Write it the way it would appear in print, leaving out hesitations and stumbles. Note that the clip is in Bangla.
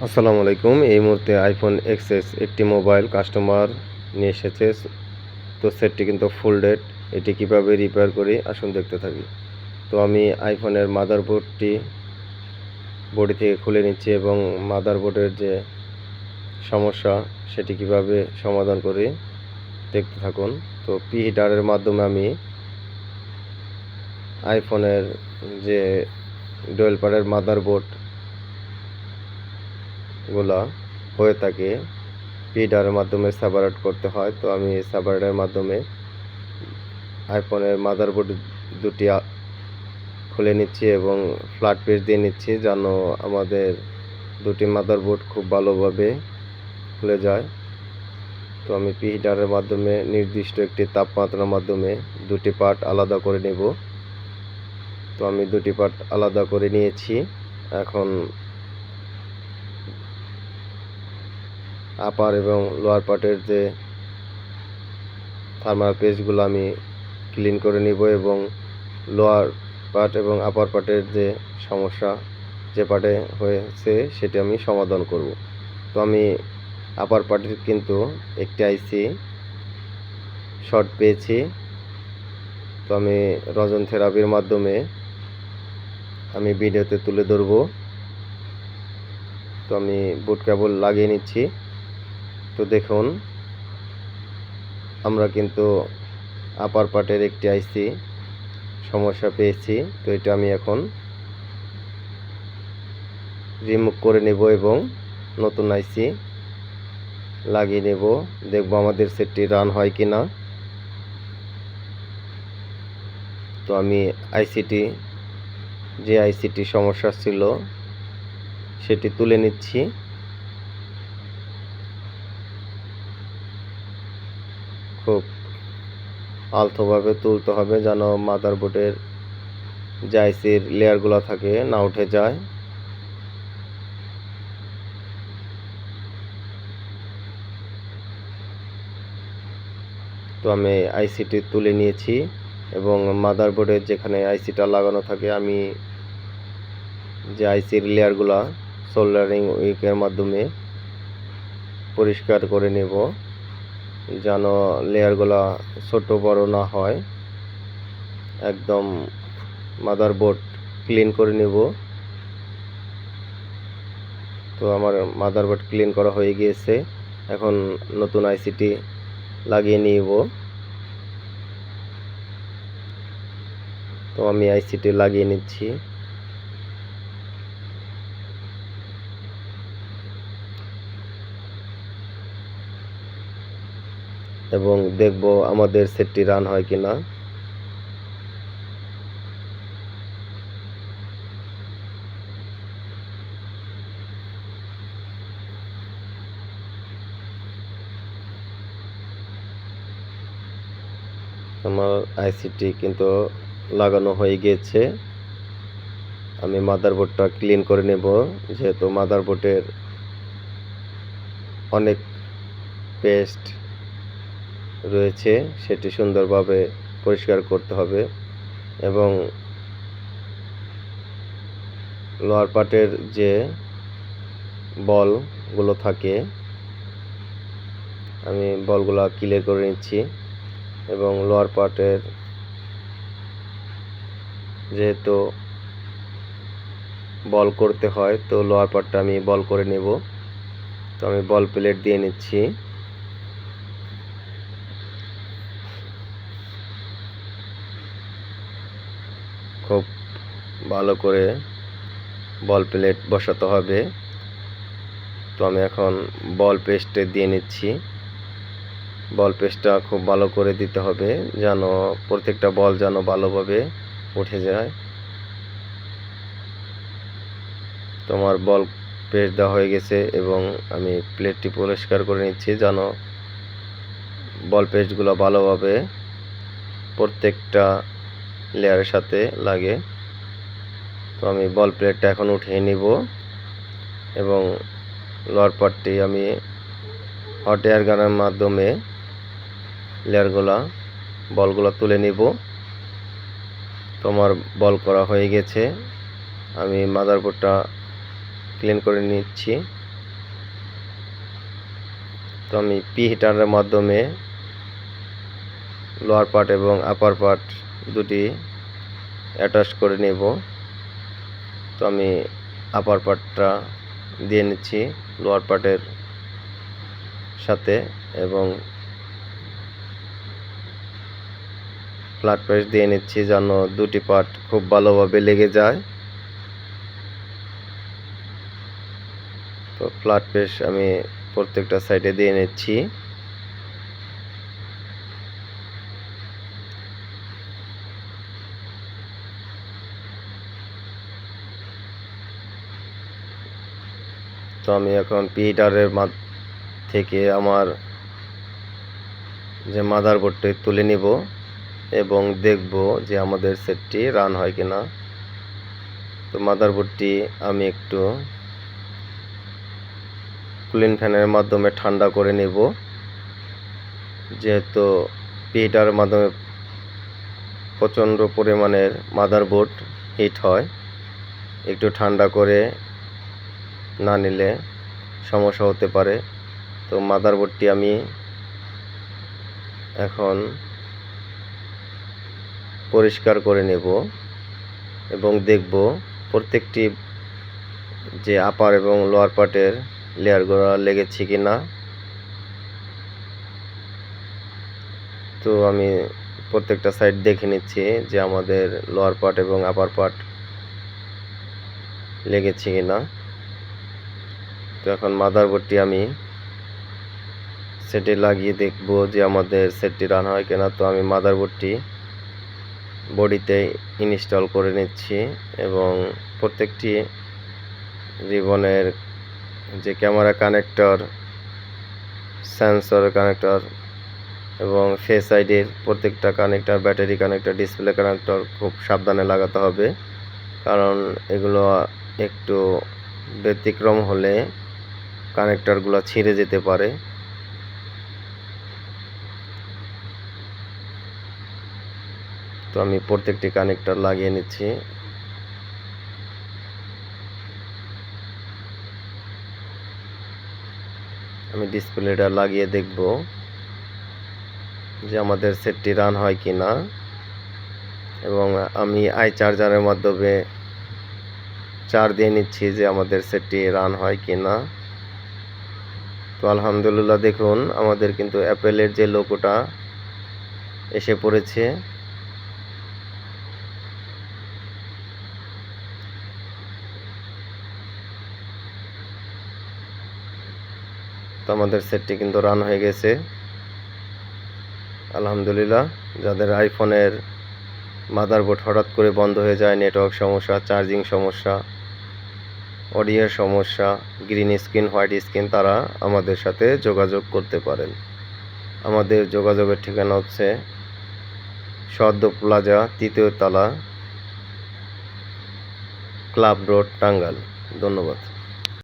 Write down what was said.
আসসালামু আলাইকুম। এই মুহূর্তে আইফোন এক্সএস একটি মোবাইল কাস্টমার নিয়ে এসেছে। তো সেটটি কিন্তু ফুল ডেড। এটি কিভাবে রিপেয়ার করি আসুন দেখতে থাকি। তো আমি আইফোনের মাদারবোর্ডটি বডি থেকে খুলে নিচ্ছি এবং মাদারবোর্ডের যে সমস্যা সেটি কিভাবে সমাধান করি দেখতে থাকুন। তো পি হিটারের মাধ্যমে আমি আইফোনের যে ডুয়েলপারের মাদারবোর্ড গুলা হয়ে থাকে পিডারের মাধ্যমে সেপারেট করতে হয়। তো আমি সেপারেটের মাধ্যমে আইফোনের মাদারবোর্ড দুটি খুলে নিচ্ছি এবং ফ্ল্যাট পেজ দিয়ে নিচ্ছি যেন আমাদের দুটি মাদারবোর্ড খুব ভালোভাবে খুলে যায়। তো আমি পিডারের মাধ্যমে নির্দিষ্ট একটি তাপমাত্রার মাধ্যমে দুটি পার্ট আলাদা করে নেব। তো আমি দুটি পার্ট আলাদা করে নিয়েছি। এখন আপার এবং লোয়ার পার্টের যে থার্মাল পেজগুলো আমি ক্লিন করে নিব এবং লোয়ার পার্ট এবং আপার পার্টের যে সমস্যা যে পার্টে হয়েছে সেটি আমি সমাধান করব। তো আমি আপার পার্টের কিন্তু একটি আইসি শর্ট পেয়েছি। তো আমি রজন থেরাপির মাধ্যমে আমি ভিডিওতে তুলে ধরব। তো আমি বুট কেবল লাগিয়ে নিচ্ছি। তো দেখুন আমরা কিন্তু আপার পার্টের একটি আইসি সমস্যা পেয়েছি। তো এটা আমি এখন রিমুভ করে নেব এবং নতুন আইসি লাগিয়ে নেব। দেখব আমাদের সেটটি রান হয় কি না। তো আমি যে আইসিটি সমস্যা ছিল সেটি তুলে নিচ্ছি। খুব আলতোভাবে তুলতে হবে যেন মাদারবোর্ডের যে আইসির লেয়ারগুলো থাকে না উঠে যায়। তো আমি আইসিটি তুলে নিয়েছি এবং মাদারবোর্ডের যেখানে আইসিটা লাগানো থাকে আমি যে আইসির লেয়ারগুলা সোল্ডারিং উইকের মাধ্যমে পরিষ্কার করে নেব যেন লেয়ারগুলা ছোট বড় না হয়। একদম মাদারবোর্ড ক্লিন করে নেব। তো আমার মাদারবোর্ড ক্লিন করা হয়ে গিয়েছে। এখন নতুন আইসিটি লাগিয়ে নিব। তো আমি আইসিটি লাগিয়ে নিচ্ছি। এবং দেখব আমাদের সেটটি রান হয় কিনা। আমার আইসিটি কিন্তু লাগানো হয়ে গিয়েছে। আমি মাদারবোর্ডটা ক্লিন করে নেব যেহেতু মাদারবোর্ডের অনেক পেস্ট রয়েছে সেটি সুন্দরভাবে পরিষ্কার করতে হবে এবং লোয়ার পার্টের যে বলগুলো থাকে আমি বলগুলো ক্লিয়ার করে নিচ্ছি এবং লোয়ার পার্টের যেহেতু বল করতে হয় তো লোয়ার পার্টটা আমি বল করে নেব। তো আমি বল প্লেট দিয়ে নিচ্ছি। খুব ভালো করে বল প্লেট বসাতে হবে। তো আমি এখন বল পেস্টে দিয়ে নিচ্ছি। বল পেস্টটা খুব ভালো করে দিতে হবে যেন প্রত্যেকটা বল যেন ভালোভাবে উঠে যায়। তোমার বল পেস্ট দেওয়া হয়ে গেছে এবং আমি প্লেটটি পরিষ্কার করে নিচ্ছি যেন বল পেস্টগুলো ভালোভাবে প্রত্যেকটা লেয়ারের সাথে লাগে। তো আমি বল প্লেটটা এখন উঠিয়ে নিব এবং লোয়ার পার্টটি আমি হট এয়ার গানের মাধ্যমে বলগুলো তুলে নিব। তোমার বল করা হয়ে গেছে। আমি মাদারবোর্ডটা ক্লিন করে নিচ্ছি। তো আমি পি হিটারের মাধ্যমে লোয়ার পার্ট এবং আপার পার্ট দুটি অ্যাটাচ করে নেব। তো আমি আপার পার্টটা দিয়ে নিচ্ছি লোয়ার পার্টের সাথে এবং ফ্ল্যাট পেস্ট দিয়ে নিচ্ছি যেন দুটি পার্ট খুব ভালোভাবে লেগে যায়। তো ফ্ল্যাট পেস্ট আমি প্রত্যেকটা সাইডে দিয়ে নিচ্ছি। তো আমি এখন পি হিটারের থেকে আমার যে মাদারবোর্ডটি তুলে নিব এবং দেখব যে আমাদের সেটটি রান হয় কিনা। তো মাদারবোর্ডটি আমি একটু কুলিং ফ্যানের মাধ্যমে ঠান্ডা করে নেব, যেহেতু পি হিটারের মাধ্যমে প্রচণ্ড পরিমাণের মাদারবোর্ড হিট হয়। একটু ঠান্ডা করে না নিলে সমস্যা হতে পারে। তো মাদারবোর্ডটি আমি এখন পরিষ্কার করে নেব এবং দেখব প্রত্যেকটি যে আপার এবং লোয়ার পার্টের লেয়ারগুলো লেগেছে কিনা। তো আমি প্রত্যেকটা সাইড দেখে নিচ্ছি যে আমাদের লোয়ার পার্ট এবং আপার পার্ট লেগেছে কিনা। তো এখন মাদারবোর্ডটি আমি সেটে লাগিয়ে দেখব যে আমাদের সেটটি রান হয় কিনা। তো আমি মাদারবোর্ডটি বডিতে ইনস্টল করে নিচ্ছি এবং প্রত্যেকটি রিবনের যে ক্যামেরা কানেক্টর, সেন্সর কানেক্টর এবং ফেস আইডির প্রত্যেকটা connector, battery connector, display connector খুব সাবধানে লাগাতে হবে, কারণ এগুলো একটু ব্যতিক্রম হলে কানেক্টরগুলো ছিঁড়ে যেতে পারে। তো আমি প্রত্যেকটি কানেক্টর লাগিয়ে নিচ্ছি। আমি ডিসপ্লেটা লাগিয়ে দেখব যে আমাদের সেটটি রান হয় কিনা এবং আমি আই চার্জারের মাধ্যমে চার্জ দিয়ে নিচ্ছি যে আমাদের সেটটি রান হয় কিনা। তো আলহামদুলিল্লাহ, দেখুন আমাদের কিন্তু অ্যাপেলের যে লোগোটা এসে পড়েছে। তো আমাদের সেটটি কিন্তু রান হয়ে গেছে আলহামদুলিল্লাহ। যাদের আইফোনের মাদারবোর্ড হঠাৎ করে বন্ধ হয়ে যায়, নেটওয়ার্ক সমস্যা, চার্জিং সমস্যা, অডিওর সমস্যা, গ্রিন স্ক্রিন, হোয়াইট স্ক্রিন, তারা আমাদের সাথে যোগাযোগ করতে পারেন। আমাদের যোগাযোগের ঠিকানা হচ্ছে সদ্য প্লাজা, 3য় তলা, ক্লাব রোড, টাঙ্গাইল। ধন্যবাদ।